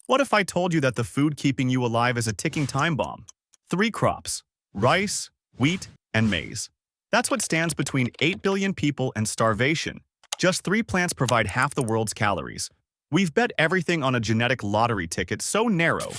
What if I told you that the food keeping you alive is a ticking time bomb? Three crops: rice, wheat, and maize. That's what stands between 8 billion people and starvation. Just three plants provide half the world's calories. We've bet everything on a genetic lottery ticket so narrow.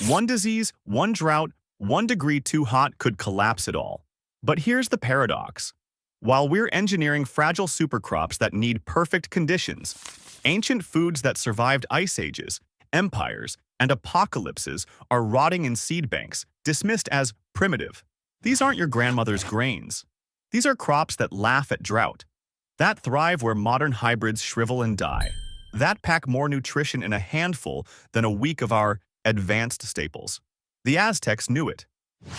One disease, one drought, 1 degree too hot could collapse it all. But here's the paradox. While we're engineering fragile supercrops that need perfect conditions, ancient foods that survived ice ages, empires, and apocalypses are rotting in seed banks, dismissed as primitive. These aren't your grandmother's grains. These are crops that laugh at drought, that thrive where modern hybrids shrivel and die, that pack more nutrition in a handful than a week of our advanced staples. The Aztecs knew it.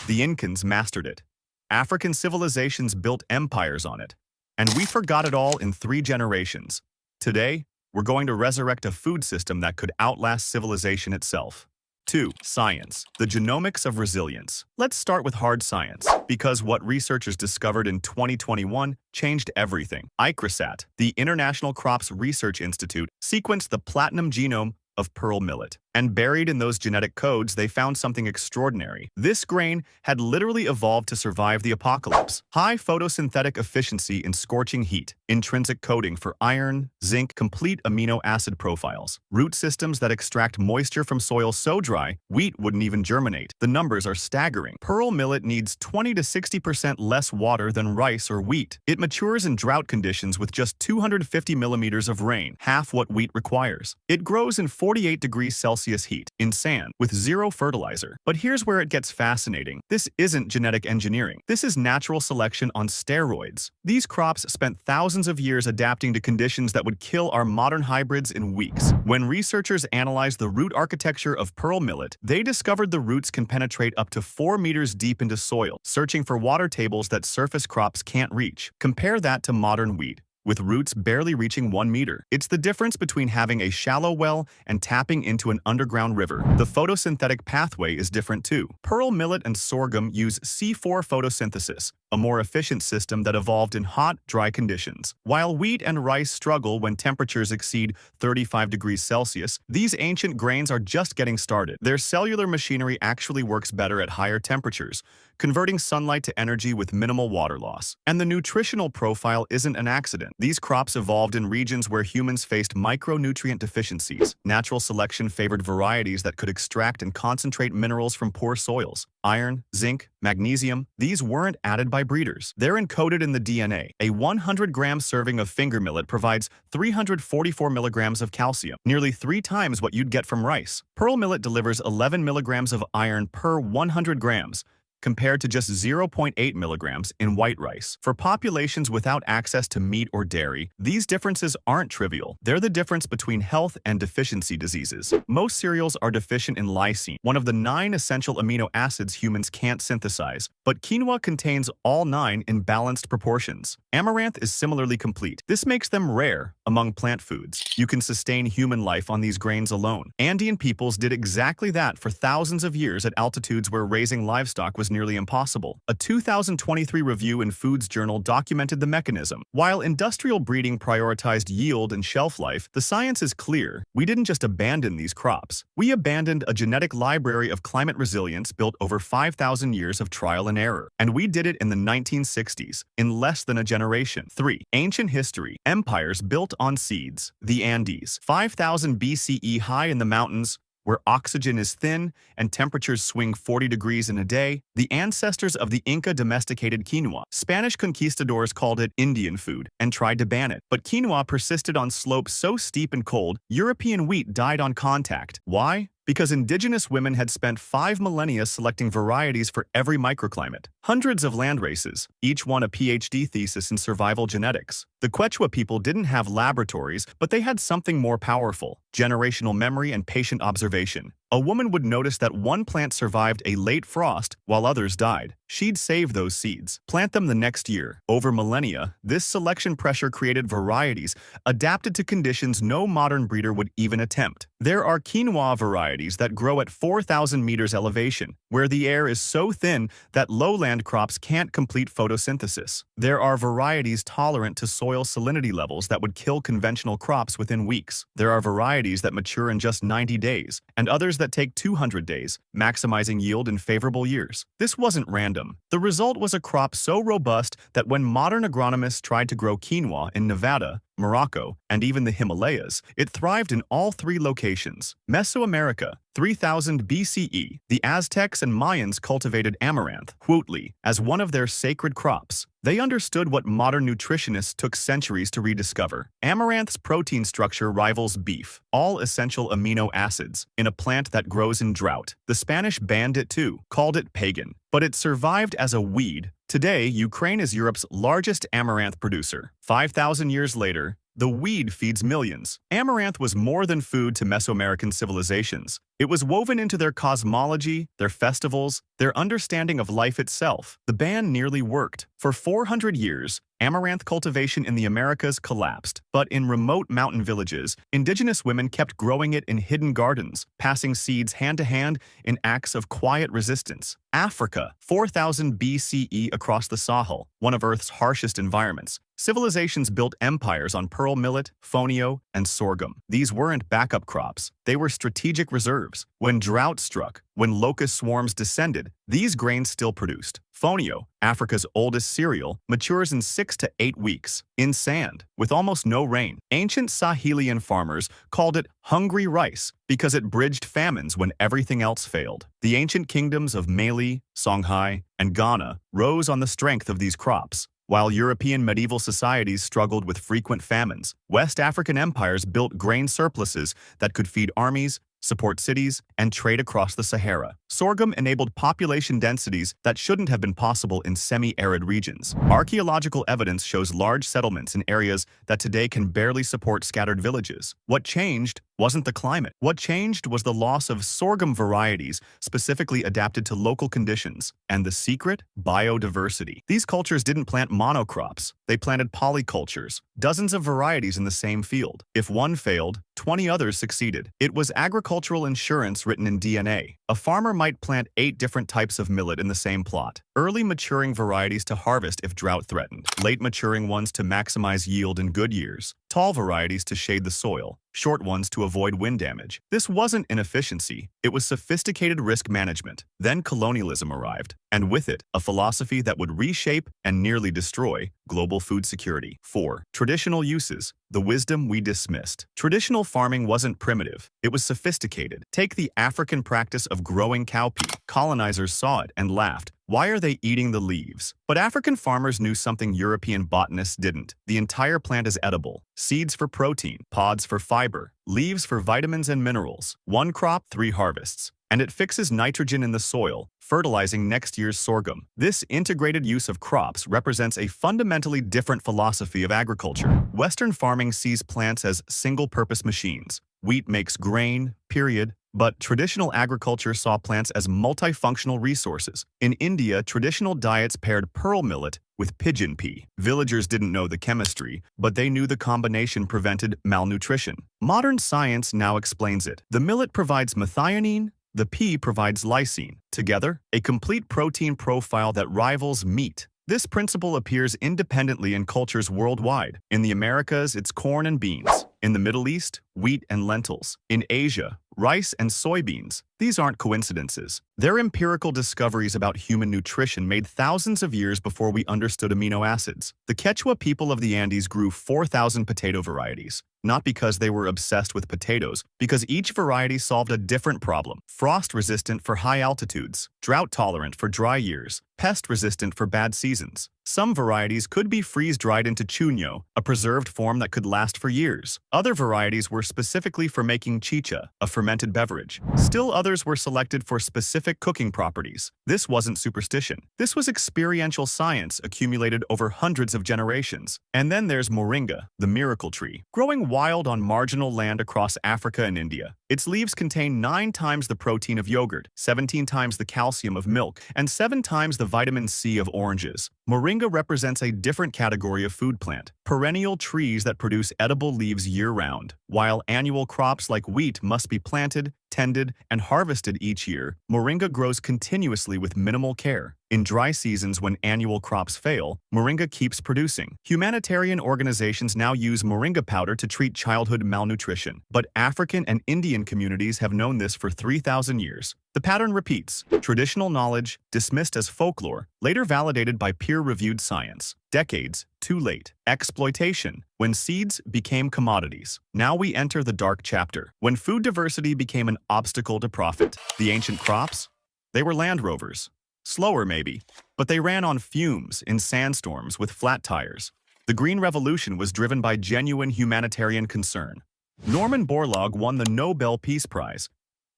The Incans mastered it. African civilizations built empires on it. And we forgot it all in 3 generations. Today, we're going to resurrect a food system that could outlast civilization itself. 2. Science, the genomics of resilience. Let's start with hard science, because what researchers discovered in 2021 changed everything. ICRISAT, the International Crops Research Institute, sequenced the platinum genome of pearl millet. And buried in those genetic codes, they found something extraordinary. This grain had literally evolved to survive the apocalypse. High photosynthetic efficiency in scorching heat, intrinsic coding for iron, zinc, complete amino acid profiles, root systems that extract moisture from soil so dry, wheat wouldn't even germinate. The numbers are staggering. Pearl millet needs 20 to 60% less water than rice or wheat. It matures in drought conditions with just 250 millimeters of rain, half what wheat requires. It grows in 48 degrees Celsius heat, in sand, with zero fertilizer. But here's where it gets fascinating. This isn't genetic engineering. This is natural selection on steroids. These crops spent thousands of years adapting to conditions that would kill our modern hybrids in weeks. When researchers analyzed the root architecture of pearl millet, they discovered the roots can penetrate up to 4 meters deep into soil, searching for water tables that surface crops can't reach. Compare that to modern wheat, with roots barely reaching 1 meter. It's the difference between having a shallow well and tapping into an underground river. The photosynthetic pathway is different too. Pearl millet and sorghum use C4 photosynthesis, a more efficient system that evolved in hot, dry conditions. While wheat and rice struggle when temperatures exceed 35 degrees Celsius, these ancient grains are just getting started. Their cellular machinery actually works better at higher temperatures, converting sunlight to energy with minimal water loss. And the nutritional profile isn't an accident. These crops evolved in regions where humans faced micronutrient deficiencies. Natural selection favored varieties that could extract and concentrate minerals from poor soils. Iron, zinc, magnesium, these weren't added by breeders. They're encoded in the DNA. A 100-gram serving of finger millet provides 344 milligrams of calcium, nearly 3 times what you'd get from rice. Pearl millet delivers 11 milligrams of iron per 100 grams, compared to just 0.8 milligrams in white rice. For populations without access to meat or dairy, these differences aren't trivial. They're the difference between health and deficiency diseases. Most cereals are deficient in lysine, one of the 9 essential amino acids humans can't synthesize, but quinoa contains all 9 in balanced proportions. Amaranth is similarly complete. This makes them rare among plant foods. You can sustain human life on these grains alone. Andean peoples did exactly that for thousands of years at altitudes where raising livestock was nearly impossible. A 2023 review in Foods Journal documented the mechanism. While industrial breeding prioritized yield and shelf life, the science is clear. We didn't just abandon these crops. We abandoned a genetic library of climate resilience built over 5,000 years of trial and error. And we did it in the 1960s, in less than a generation. 3. Ancient history. Empires built on seeds. The Andes, 5000 BCE, high in the mountains, where oxygen is thin and temperatures swing 40 degrees in a day. The ancestors of the Inca domesticated quinoa. Spanish conquistadors called it Indian food and tried to ban it. But quinoa persisted on slopes so steep and cold, European wheat died on contact. Why? Because indigenous women had spent 5 millennia selecting varieties for every microclimate. Hundreds of land races, each one a PhD thesis in survival genetics. The Quechua people didn't have laboratories, but they had something more powerful: generational memory and patient observation. A woman would notice that one plant survived a late frost while others died. She'd save those seeds, plant them the next year. Over millennia, this selection pressure created varieties adapted to conditions no modern breeder would even attempt. There are quinoa varieties that grow at 4,000 meters elevation, where the air is so thin that lowland crops can't complete photosynthesis. There are varieties tolerant to soil salinity levels that would kill conventional crops within weeks. There are varieties that mature in just 90 days, and others that take 200 days, maximizing yield in favorable years. This wasn't random. The result was a crop so robust that when modern agronomists tried to grow quinoa in Nevada, Morocco, and even the Himalayas, it thrived in all three locations. Mesoamerica, 3000 BCE, the Aztecs and Mayans cultivated amaranth, huitli, as one of their sacred crops. They understood what modern nutritionists took centuries to rediscover. Amaranth's protein structure rivals beef, all essential amino acids, in a plant that grows in drought. The Spanish banned it too, called it pagan, but it survived as a weed. Today, Ukraine is Europe's largest amaranth producer. 5,000 years later, the weed feeds millions. Amaranth was more than food to Mesoamerican civilizations. It was woven into their cosmology, their festivals, their understanding of life itself. The ban nearly worked. For 400 years, amaranth cultivation in the Americas collapsed. But in remote mountain villages, indigenous women kept growing it in hidden gardens, passing seeds hand to hand in acts of quiet resistance. Africa, 4000 BCE across the Sahel, one of Earth's harshest environments. Civilizations built empires on pearl millet, fonio, and sorghum. These weren't backup crops. They were strategic reserves. When drought struck, when locust swarms descended, these grains still produced. Fonio, Africa's oldest cereal, matures in 6 to 8 weeks, in sand, with almost no rain. Ancient Sahelian farmers called it hungry rice because it bridged famines when everything else failed. The ancient kingdoms of Mali, Songhai, and Ghana rose on the strength of these crops. While European medieval societies struggled with frequent famines, West African empires built grain surpluses that could feed armies, support cities, and trade across the Sahara. Sorghum enabled population densities that shouldn't have been possible in semi-arid regions. Archaeological evidence shows large settlements in areas that today can barely support scattered villages. What changed wasn't the climate. What changed was the loss of sorghum varieties specifically adapted to local conditions. And the secret? Biodiversity. These cultures didn't plant monocrops. They planted polycultures, dozens of varieties in the same field. If one failed, 20 others succeeded. It was agricultural insurance written in DNA. A farmer might plant 8 different types of millet in the same plot. Early maturing varieties to harvest if drought threatened. Late maturing ones to maximize yield in good years. Tall varieties to shade the soil. Short ones to avoid wind damage. This wasn't inefficiency. It was sophisticated risk management. Then colonialism arrived, and with it, a philosophy that would reshape and nearly destroy global food security. 4. Traditional uses. The wisdom we dismissed. Traditional farming wasn't primitive. It was sophisticated. Take the African practice of growing cowpea. Colonizers saw it and laughed. Why are they eating the leaves? But African farmers knew something European botanists didn't. The entire plant is edible. Seeds for protein, pods for fiber, leaves for vitamins and minerals. One crop, 3 harvests. And it fixes nitrogen in the soil, fertilizing next year's sorghum. This integrated use of crops represents a fundamentally different philosophy of agriculture. Western farming sees plants as single-purpose machines. Wheat makes grain, period. But traditional agriculture saw plants as multifunctional resources. In India, traditional diets paired pearl millet with pigeon pea. Villagers didn't know the chemistry, but they knew the combination prevented malnutrition. Modern science now explains it. The millet provides methionine, the pea provides lysine. Together, a complete protein profile that rivals meat. This principle appears independently in cultures worldwide. In the Americas, it's corn and beans. In the Middle East, wheat and lentils. In Asia, rice and soybeans. These aren't coincidences. They're empirical discoveries about human nutrition made thousands of years before we understood amino acids. The Quechua people of the Andes grew 4,000 potato varieties. Not because they were obsessed with potatoes, because each variety solved a different problem. Frost-resistant for high altitudes, drought-tolerant for dry years, pest-resistant for bad seasons. Some varieties could be freeze-dried into chuño, a preserved form that could last for years. Other varieties were specifically for making chicha, a fermented beverage. Still others were selected for specific cooking properties. This wasn't superstition. This was experiential science accumulated over hundreds of generations. And then there's moringa, the miracle tree, growing wild on marginal land across Africa and India. Its leaves contain 9 times the protein of yogurt, 17 times the calcium of milk, and 7 times the vitamin C of oranges. Moringa represents a different category of food plant, perennial trees that produce edible leaves year-round. While annual crops like wheat must be planted, tended, and harvested each year, moringa grows continuously with minimal care. In dry seasons when annual crops fail, moringa keeps producing. Humanitarian organizations now use moringa powder to treat childhood malnutrition, but African and Indian communities have known this for 3,000 years. The pattern repeats. Traditional knowledge, dismissed as folklore, later validated by peer-reviewed science. Decades too late. Exploitation. When seeds became commodities. Now we enter the dark chapter. When food diversity became an obstacle to profit. The ancient crops? They were Land Rovers. Slower maybe, but they ran on fumes in sandstorms with flat tires. The Green Revolution was driven by genuine humanitarian concern. Norman Borlaug won the Nobel Peace Prize.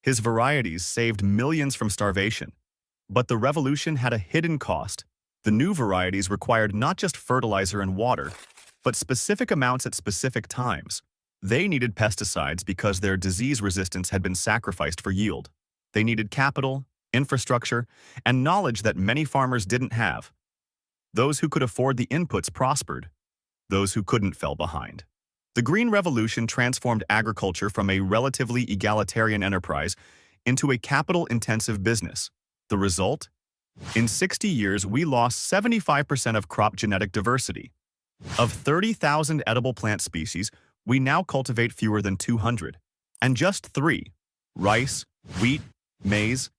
His varieties saved millions from starvation. But the revolution had a hidden cost. The new varieties required not just fertilizer and water, but specific amounts at specific times. They needed pesticides because their disease resistance had been sacrificed for yield. They needed capital, infrastructure, and knowledge that many farmers didn't have. Those who could afford the inputs prospered. Those who couldn't fell behind. The Green Revolution transformed agriculture from a relatively egalitarian enterprise into a capital-intensive business. The result? In 60 years, we lost 75% of crop genetic diversity. Of 30,000 edible plant species, we now cultivate fewer than 200. And just 3, rice, wheat, maize,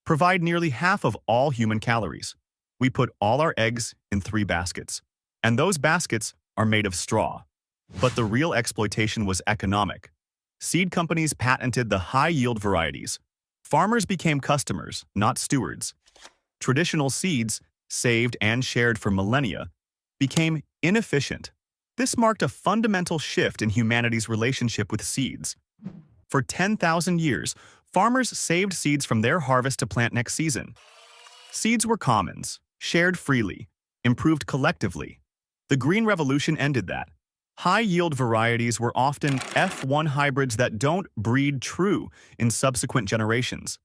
provide nearly half of all human calories. We put all our eggs in 3 baskets, and those baskets are made of straw. But the real exploitation was economic. Seed companies patented the high-yield varieties. Farmers became customers, not stewards. Traditional seeds, saved and shared for millennia, became inefficient. This marked a fundamental shift in humanity's relationship with seeds. For 10,000 years, farmers saved seeds from their harvest to plant next season. Seeds were commons, shared freely, improved collectively. The Green Revolution ended that. High-yield varieties were often F1 hybrids that don't breed true in subsequent generations.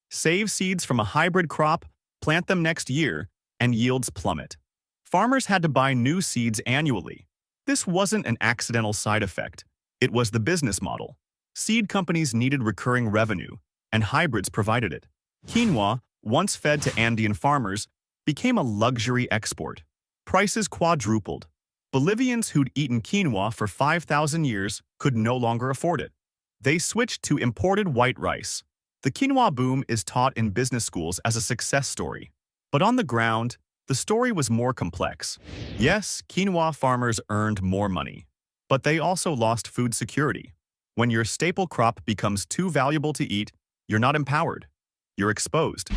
Save seeds from a hybrid crop, plant them next year, and yields plummet. Farmers had to buy new seeds annually. This wasn't an accidental side effect. It was the business model. Seed companies needed recurring revenue, and hybrids provided it. Quinoa, once fed to Andean farmers, became a luxury export. Prices quadrupled. Bolivians who'd eaten quinoa for 5,000 years could no longer afford it. They switched to imported white rice. The quinoa boom is taught in business schools as a success story. But on the ground, the story was more complex. Yes, quinoa farmers earned more money, but they also lost food security. When your staple crop becomes too valuable to eat, you're not empowered. You're exposed.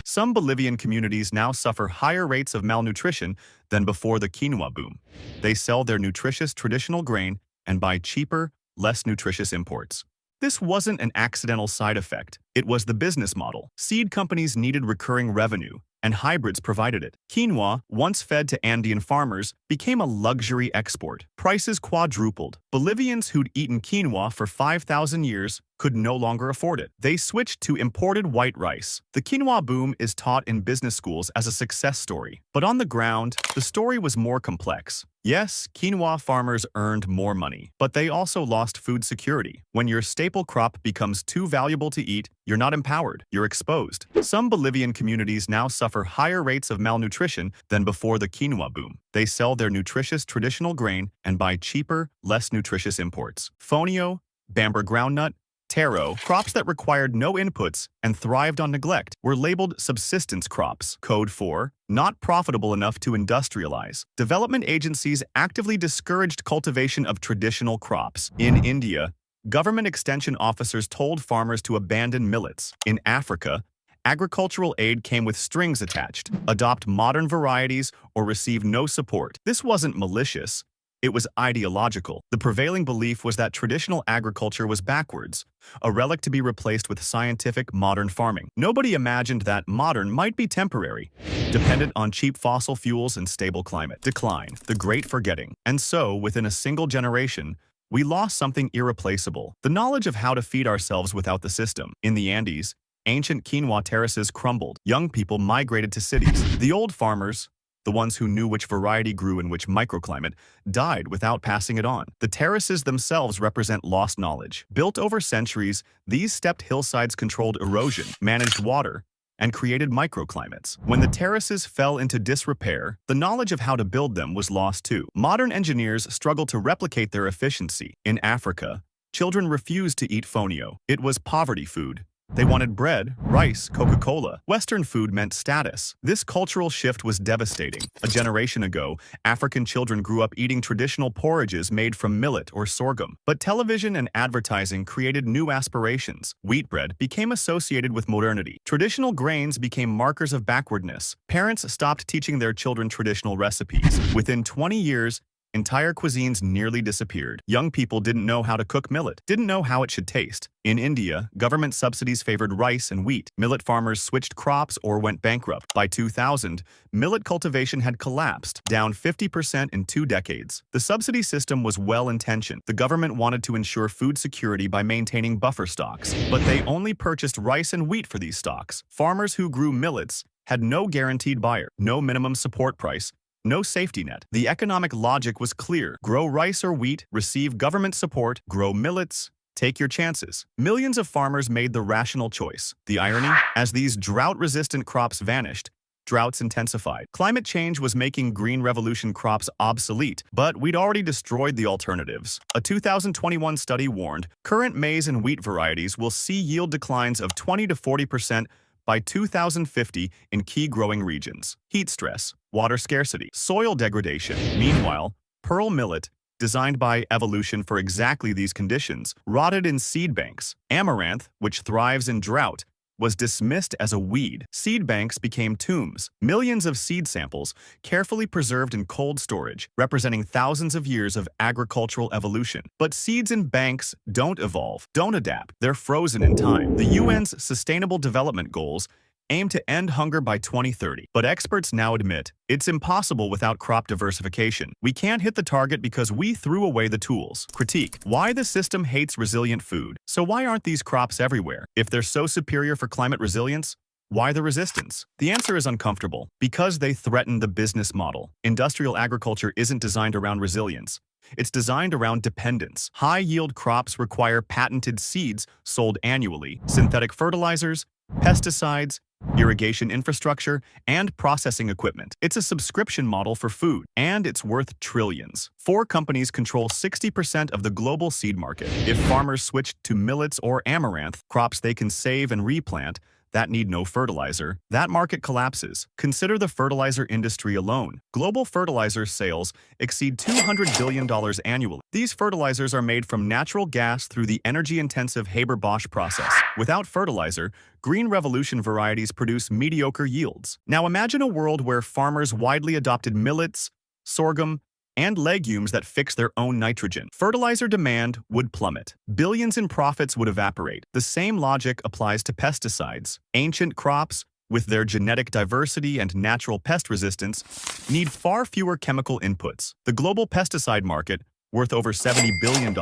Some Bolivian communities now suffer higher rates of malnutrition than before the quinoa boom. They sell their nutritious traditional grain and buy cheaper, less nutritious imports. This wasn't an accidental side effect. It was the business model. Seed companies needed recurring revenue, and hybrids provided it. Quinoa, once fed to Andean farmers, became a luxury export. Prices quadrupled. Bolivians who'd eaten quinoa for 5,000 years could no longer afford it. They switched to imported white rice. The quinoa boom is taught in business schools as a success story. But on the ground, the story was more complex. Yes, quinoa farmers earned more money, but they also lost food security. When your staple crop becomes too valuable to eat, you're not empowered. You're exposed. Some Bolivian communities now suffer higher rates of malnutrition than before the quinoa boom. They sell their nutritious traditional grain and buy cheaper, less nutritious imports. Fonio, Bamber groundnut, taro, crops that required no inputs and thrived on neglect, were labeled subsistence crops. Code 4, not profitable enough to industrialize. Development agencies actively discouraged cultivation of traditional crops. In India, government extension officers told farmers to abandon millets. In Africa, agricultural aid came with strings attached. Adopt modern varieties or receive no support. This wasn't malicious. It was ideological. The prevailing belief was that traditional agriculture was backwards, a relic to be replaced with scientific, modern farming. Nobody imagined that modern might be temporary, dependent on cheap fossil fuels and stable climate. Decline, the great forgetting. And so, within a single generation, we lost something irreplaceable: the knowledge of how to feed ourselves without the system. In the Andes, ancient quinoa terraces crumbled. Young people migrated to cities. The old farmers, the ones who knew which variety grew in which microclimate, died without passing it on. The terraces themselves represent lost knowledge. Built over centuries, these stepped hillsides controlled erosion, managed water, and created microclimates. When the terraces fell into disrepair, the knowledge of how to build them was lost too. Modern engineers struggle to replicate their efficiency. In Africa, children refused to eat fonio. It was poverty food. They wanted bread, rice, Coca-Cola. Western food meant status. This cultural shift was devastating. A generation ago, African children grew up eating traditional porridges made from millet or sorghum. But television and advertising created new aspirations. Wheat bread became associated with modernity. Traditional grains became markers of backwardness. Parents stopped teaching their children traditional recipes. Within 20 years, entire cuisines nearly disappeared. Young people didn't know how to cook millet, didn't know how it should taste. In India, government subsidies favored rice and wheat. Millet farmers switched crops or went bankrupt. By 2000, millet cultivation had collapsed, down 50% in 2 decades. The subsidy system was well-intentioned. The government wanted to ensure food security by maintaining buffer stocks, but they only purchased rice and wheat for these stocks. Farmers who grew millets had no guaranteed buyer, no minimum support price, no safety net. The economic logic was clear: grow rice or wheat, receive government support; grow millets, take your chances. Millions of farmers made the rational choice. The irony? As these drought-resistant crops vanished, droughts intensified. Climate change was making green revolution crops obsolete, but we'd already destroyed the alternatives. A 2021 study warned current maize and wheat varieties will see yield declines of 20 to 40% by 2050 in key growing regions. Heat stress, water scarcity, soil degradation. Meanwhile, pearl millet, designed by evolution for exactly these conditions, rotted in seed banks. Amaranth, which thrives in drought, was dismissed as a weed. Seed banks became tombs, millions of seed samples carefully preserved in cold storage, representing thousands of years of agricultural evolution. But seeds in banks don't evolve, don't adapt. They're frozen in time. The UN's Sustainable Development Goals aim to end hunger by 2030, but experts now admit it's impossible without crop diversification. We can't hit the target because we threw away the tools. Critique: why the system hates resilient food. So why aren't these crops everywhere? If they're so superior for climate resilience, why the resistance? The answer is uncomfortable: because they threaten the business model. Industrial agriculture isn't designed around resilience. It's designed around dependence. High-yield crops require patented seeds sold annually, synthetic fertilizers, pesticides, irrigation infrastructure, and processing equipment. It's a subscription model for food, and it's worth trillions. 4 companies control 60% of the global seed market. If farmers switch to millets or amaranth, crops they can save and replant, that need no fertilizer, that market collapses. Consider the fertilizer industry alone. Global fertilizer sales exceed $200 billion annually. These fertilizers are made from natural gas through the energy-intensive Haber-Bosch process. Without fertilizer, green revolution varieties produce mediocre yields. Now imagine a world where farmers widely adopted millets, sorghum, and legumes that fix their own nitrogen. Fertilizer demand would plummet. Billions in profits would evaporate. The same logic applies to pesticides. Ancient crops, with their genetic diversity and natural pest resistance, need far fewer chemical inputs. The global pesticide market, worth over $70 billion,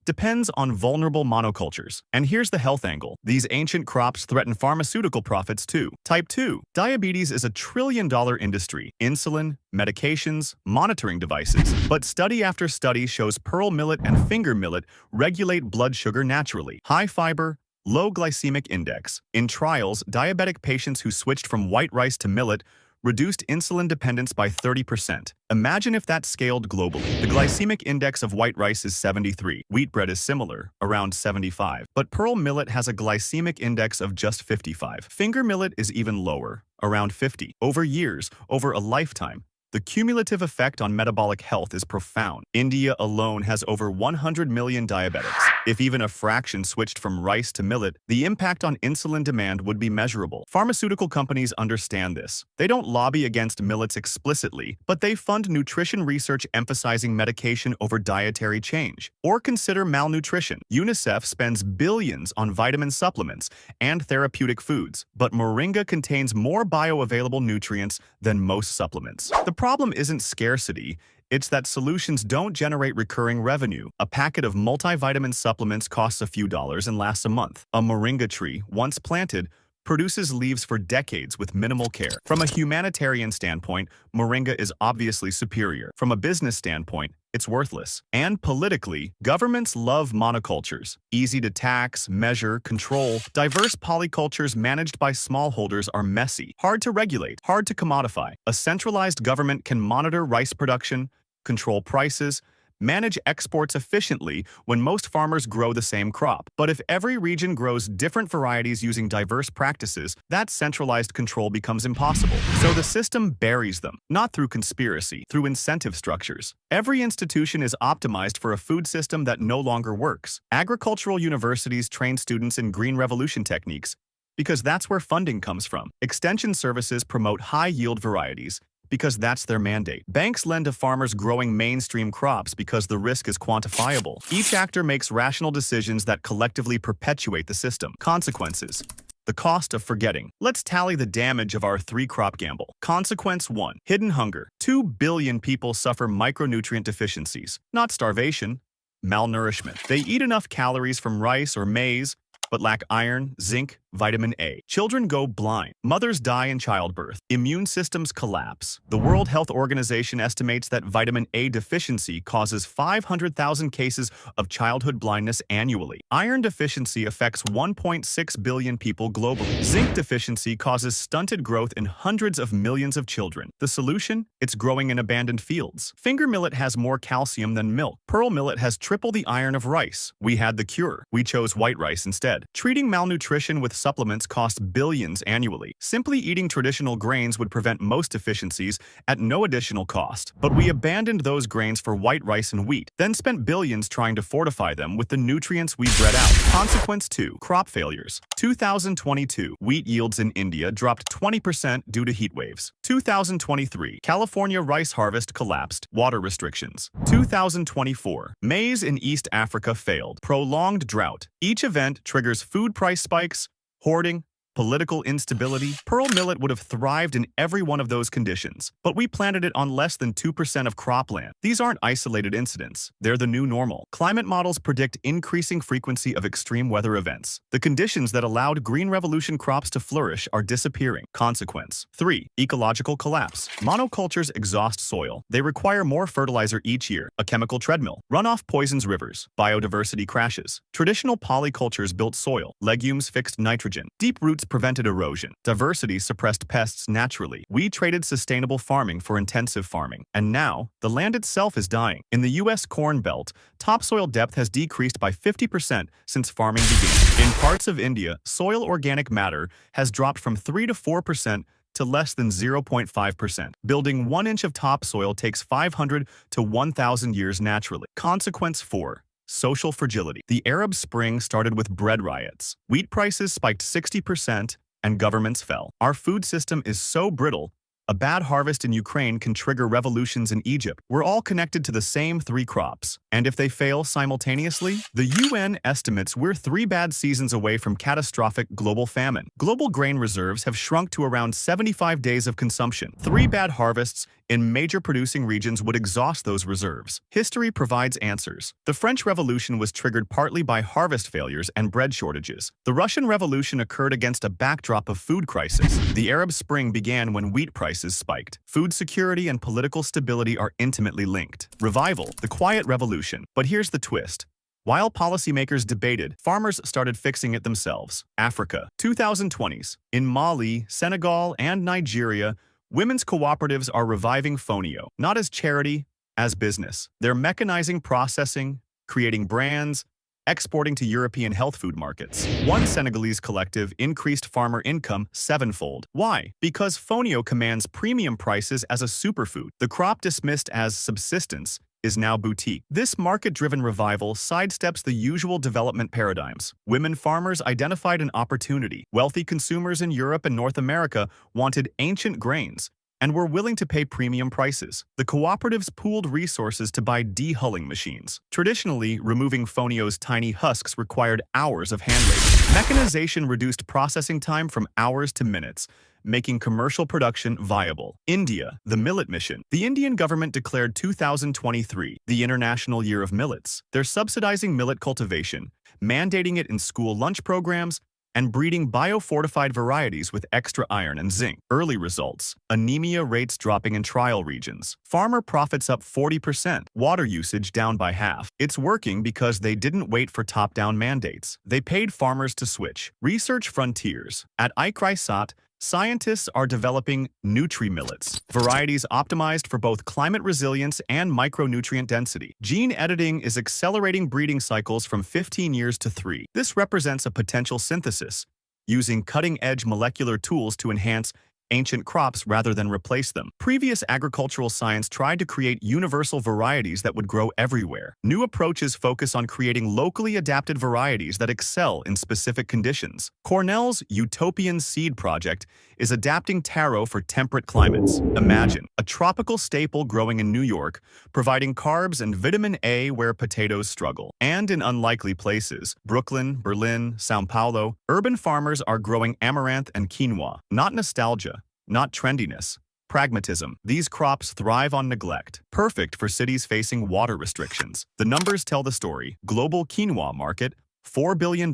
depends on vulnerable monocultures. And here's the health angle: these ancient crops threaten pharmaceutical profits too. Type 2. Diabetes is a trillion-dollar industry. Insulin, medications, monitoring devices. But study after study shows pearl millet and finger millet regulate blood sugar naturally. High fiber, low glycemic index. In trials, diabetic patients who switched from white rice to millet reduced insulin dependence by 30%. Imagine if that scaled globally. The glycemic index of white rice is 73. Wheat bread is similar, around 75. But pearl millet has a glycemic index of just 55. Finger millet is even lower, around 50. Over years, over a lifetime, the cumulative effect on metabolic health is profound. India alone has over 100 million diabetics. If even a fraction switched from rice to millet, the impact on insulin demand would be measurable. Pharmaceutical companies understand this. They don't lobby against millets explicitly, but they fund nutrition research emphasizing medication over dietary change. Or consider malnutrition. UNICEF spends billions on vitamin supplements and therapeutic foods, but moringa contains more bioavailable nutrients than most supplements. The problem isn't scarcity, It's that solutions don't generate recurring revenue. A packet of multivitamin supplements costs a few dollars and lasts a month. A moringa tree, once planted, produces leaves for decades with minimal care. From a humanitarian standpoint, moringa is obviously superior. From a business standpoint, it's worthless. And politically, governments love monocultures. Easy to tax, measure, control. Diverse polycultures managed by smallholders are messy, hard to regulate, hard to commodify. A centralized government can monitor rice production, control prices, manage exports efficiently when most farmers grow the same crop. But if every region grows different varieties using diverse practices, that centralized control becomes impossible. So the system buries them, not through conspiracy, through incentive structures. Every institution is optimized for a food system that no longer works. Agricultural universities train students in green revolution techniques because that's where funding comes from. Extension services promote high-yield varieties because that's their mandate. Banks lend to farmers growing mainstream crops because the risk is quantifiable. Each actor makes rational decisions that collectively perpetuate the system. Consequences. The cost of forgetting. Let's tally the damage of our three-crop gamble. Consequence 1. Hidden hunger. 2 billion people suffer micronutrient deficiencies, not starvation, malnourishment. They eat enough calories from rice or maize, but lack iron, zinc, vitamin A. Children go blind. Mothers die in childbirth. Immune systems collapse. The World Health Organization estimates that vitamin A deficiency causes 500,000 cases of childhood blindness annually. Iron deficiency affects 1.6 billion people globally. Zinc deficiency causes stunted growth in hundreds of millions of children. The solution? It's growing in abandoned fields. Finger millet has more calcium than milk. Pearl millet has triple the iron of rice. We had the cure. We chose white rice instead. Treating malnutrition with supplements costs billions annually. Simply eating traditional grains would prevent most deficiencies at no additional cost. But we abandoned those grains for white rice and wheat, then spent billions trying to fortify them with the nutrients we bred out. Consequence 2. Crop failures. 2022, wheat yields in India dropped 20% due to heat waves. 2023, California rice harvest collapsed. Water restrictions. 2024, maize in East Africa failed. Prolonged drought. Each event triggers food price spikes, hoarding, political instability. Pearl millet would have thrived in every one of those conditions, but we planted it on less than 2% of cropland. These aren't isolated incidents. They're the new normal. Climate models predict increasing frequency of extreme weather events. The conditions that allowed green revolution crops to flourish are disappearing. Consequence 3. Ecological collapse. Monocultures exhaust soil. They require more fertilizer each year. A chemical treadmill. Runoff poisons rivers. Biodiversity crashes. Traditional polycultures built soil. Legumes fixed nitrogen. Deep roots prevented erosion. Diversity suppressed pests naturally. We traded sustainable farming for intensive farming. And now, the land itself is dying. In the U.S. Corn Belt, topsoil depth has decreased by 50% since farming began. In parts of India, soil organic matter has dropped from 3 to 4% to less than 0.5%. Building 1 inch of topsoil takes 500 to 1,000 years naturally. Consequence 4. Social fragility. The Arab Spring started with bread riots. Wheat prices spiked 60% and governments fell. Our food system is so brittle, a bad harvest in Ukraine can trigger revolutions in Egypt. We're all connected to the same 3 crops. And if they fail simultaneously, the UN estimates we're 3 bad seasons away from catastrophic global famine. Global grain reserves have shrunk to around 75 days of consumption. 3 bad harvests in major producing regions would exhaust those reserves. History provides answers. The French Revolution was triggered partly by harvest failures and bread shortages. The Russian Revolution occurred against a backdrop of food crisis. The Arab Spring began when wheat prices spiked. Food security and political stability are intimately linked. Revival, the quiet revolution. But here's the twist. While policymakers debated, farmers started fixing it themselves. Africa, 2020s. In Mali, Senegal, and Nigeria, women's cooperatives are reviving fonio, not as charity, as business. They're mechanizing processing, creating brands, exporting to European health food markets. One Senegalese collective increased farmer income 7-fold. Why? Because fonio commands premium prices as a superfood. The crop dismissed as subsistence is now boutique. This market-driven revival sidesteps the usual development paradigms. Women farmers identified an opportunity. Wealthy consumers in Europe and North America wanted ancient grains and were willing to pay premium prices. The cooperatives pooled resources to buy de-hulling machines. Traditionally, removing fonio's tiny husks required hours of hand labor. Mechanization reduced processing time from hours to minutes, making commercial production viable. India, the Millet Mission. The Indian government declared 2023 the International Year of Millets. They're subsidizing millet cultivation, mandating it in school lunch programs, and breeding biofortified varieties with extra iron and zinc. Early results: anemia rates dropping in trial regions. Farmer profits up 40%. Water usage down by half. It's working because they didn't wait for top-down mandates. They paid farmers to switch. Research frontiers. At ICRISAT, scientists are developing nutri-millets, varieties optimized for both climate resilience and micronutrient density. Gene editing is accelerating breeding cycles from 15 years to 3. This represents a potential synthesis, using cutting-edge molecular tools to enhance ancient crops rather than replace them. Previous agricultural science tried to create universal varieties that would grow everywhere. New approaches focus on creating locally adapted varieties that excel in specific conditions. Cornell's Utopian Seed Project is adapting taro for temperate climates. Imagine a tropical staple growing in New York, providing carbs and vitamin A where potatoes struggle. And in unlikely places, Brooklyn, Berlin, São Paulo, urban farmers are growing amaranth and quinoa. Not nostalgia, not trendiness, pragmatism. These crops thrive on neglect, perfect for cities facing water restrictions. The numbers tell the story. Global quinoa market, $4 billion,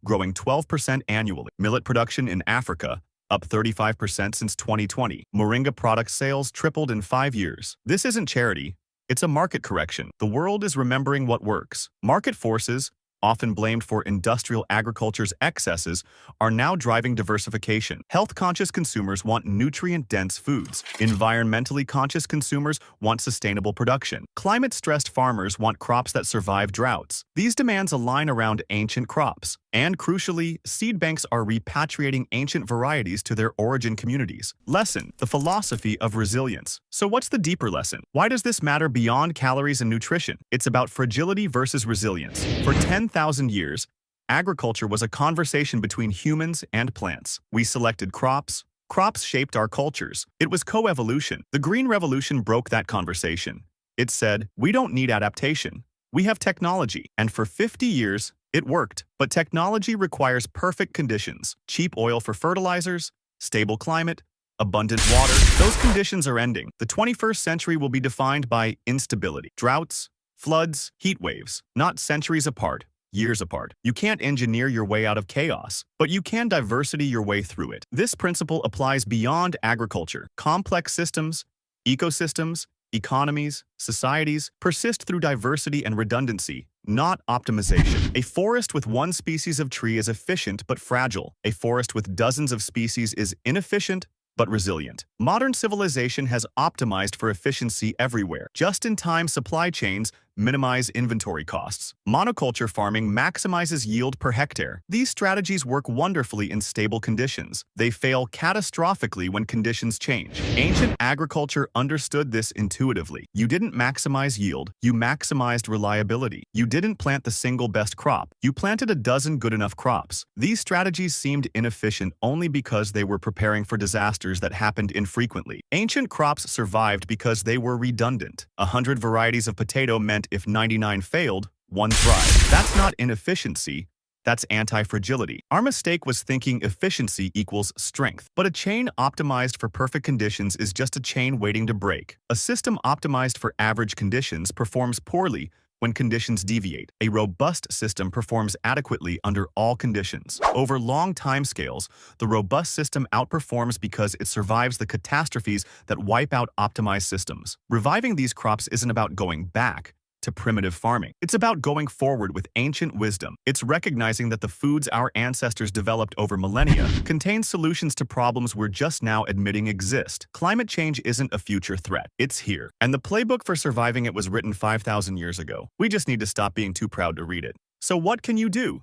growing 12% annually. Millet production in Africa, up 35% since 2020. Moringa product sales tripled in 5 years. This isn't charity, it's a market correction. The world is remembering what works. Market forces, often blamed for industrial agriculture's excesses, are now driving diversification. Health-conscious consumers want nutrient-dense foods. Environmentally conscious consumers want sustainable production. Climate-stressed farmers want crops that survive droughts. These demands align around ancient crops. And crucially, seed banks are repatriating ancient varieties to their origin communities. Lesson: the philosophy of resilience. So what's the deeper lesson? Why does this matter beyond calories and nutrition? It's about fragility versus resilience. For 10,000 years, agriculture was a conversation between humans and plants. We selected crops. Crops shaped our cultures. It was coevolution. The Green Revolution broke that conversation. It said, we don't need adaptation. We have technology. And for 50 years, it worked. But technology requires perfect conditions: cheap oil for fertilizers, stable climate, abundant water. Those conditions are ending. The 21st century will be defined by instability. Droughts, floods, heat waves, not centuries apart, years apart. You can't engineer your way out of chaos, but you can diversity your way through it. This principle applies beyond agriculture. Complex systems, ecosystems, economies, societies persist through diversity and redundancy, not optimization. A forest with one species of tree is efficient but fragile. A forest with dozens of species is inefficient but resilient. Modern civilization has optimized for efficiency everywhere. Just-in-time supply chains minimize inventory costs. Monoculture farming maximizes yield per hectare. These strategies work wonderfully in stable conditions. They fail catastrophically when conditions change. Ancient agriculture understood this intuitively. You didn't maximize yield, you maximized reliability. You didn't plant the single best crop, you planted a dozen good enough crops. These strategies seemed inefficient only because they were preparing for disasters that happened infrequently. Ancient crops survived because they were redundant. 100 varieties of potato meant if 99 failed, one thrived. That's not inefficiency, that's anti-fragility. Our mistake was thinking efficiency equals strength. But a chain optimized for perfect conditions is just a chain waiting to break. A system optimized for average conditions performs poorly when conditions deviate. A robust system performs adequately under all conditions. Over long timescales, the robust system outperforms because it survives the catastrophes that wipe out optimized systems. Reviving these crops isn't about going back to primitive farming. It's about going forward with ancient wisdom. It's recognizing that the foods our ancestors developed over millennia contain solutions to problems we're just now admitting exist. Climate change isn't a future threat. It's here. And the playbook for surviving it was written 5,000 years ago. We just need to stop being too proud to read it. So what can you do?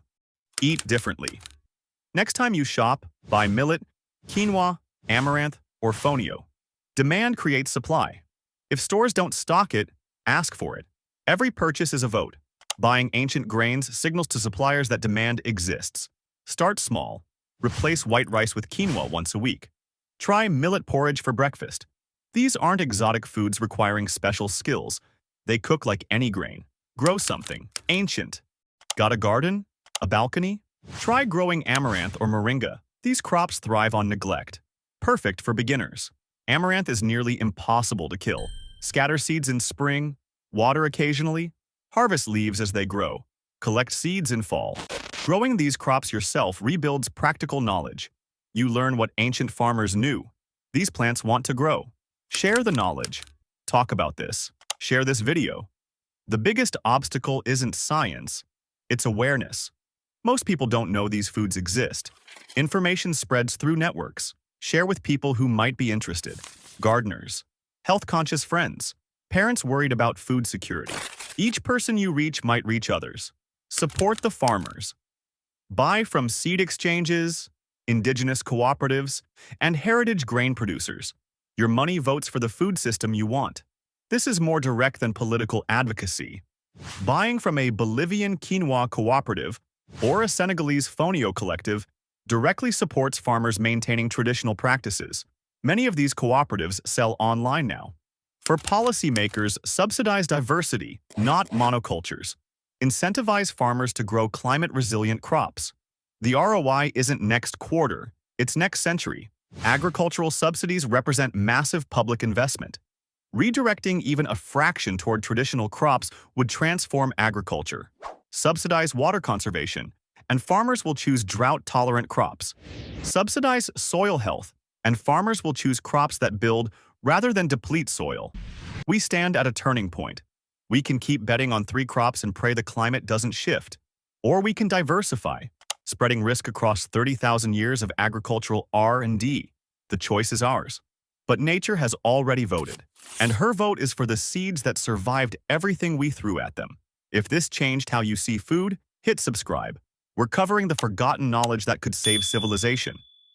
Eat differently. Next time you shop, buy millet, quinoa, amaranth, or fonio. Demand creates supply. If stores don't stock it, ask for it. Every purchase is a vote. Buying ancient grains signals to suppliers that demand exists. Start small. Replace white rice with quinoa once a week. Try millet porridge for breakfast. These aren't exotic foods requiring special skills. They cook like any grain. Grow something ancient. Got a garden? A balcony? Try growing amaranth or moringa. These crops thrive on neglect. perfect for beginners. Amaranth is nearly impossible to kill. Scatter seeds in spring, water occasionally, harvest leaves as they grow, collect seeds in fall. Growing these crops yourself rebuilds practical knowledge. You learn what ancient farmers knew. These plants want to grow. Share the knowledge. Talk about this. Share this video. The biggest obstacle isn't science, it's awareness. Most people don't know these foods exist. Information spreads through networks. Share with people who might be interested. Gardeners, health-conscious friends, parents worried about food security. Each person you reach might reach others. Support the farmers. Buy from seed exchanges, indigenous cooperatives, and heritage grain producers. Your money votes for the food system you want. This is more direct than political advocacy. Buying from a Bolivian quinoa cooperative or a Senegalese fonio collective directly supports farmers maintaining traditional practices. Many of these cooperatives sell online now. For policymakers, subsidize diversity, not monocultures. Incentivize farmers to grow climate-resilient crops. The ROI isn't next quarter, it's next century. Agricultural subsidies represent massive public investment. Redirecting even a fraction toward traditional crops would transform agriculture. Subsidize water conservation, and farmers will choose drought-tolerant crops. Subsidize soil health, and farmers will choose crops that build rather than deplete soil. We stand at a turning point. We can keep betting on 3 crops and pray the climate doesn't shift. Or we can diversify, spreading risk across 30,000 years of agricultural R&D. The choice is ours. But nature has already voted, and her vote is for the seeds that survived everything we threw at them. If this changed how you see food, hit subscribe. We're covering the forgotten knowledge that could save civilization.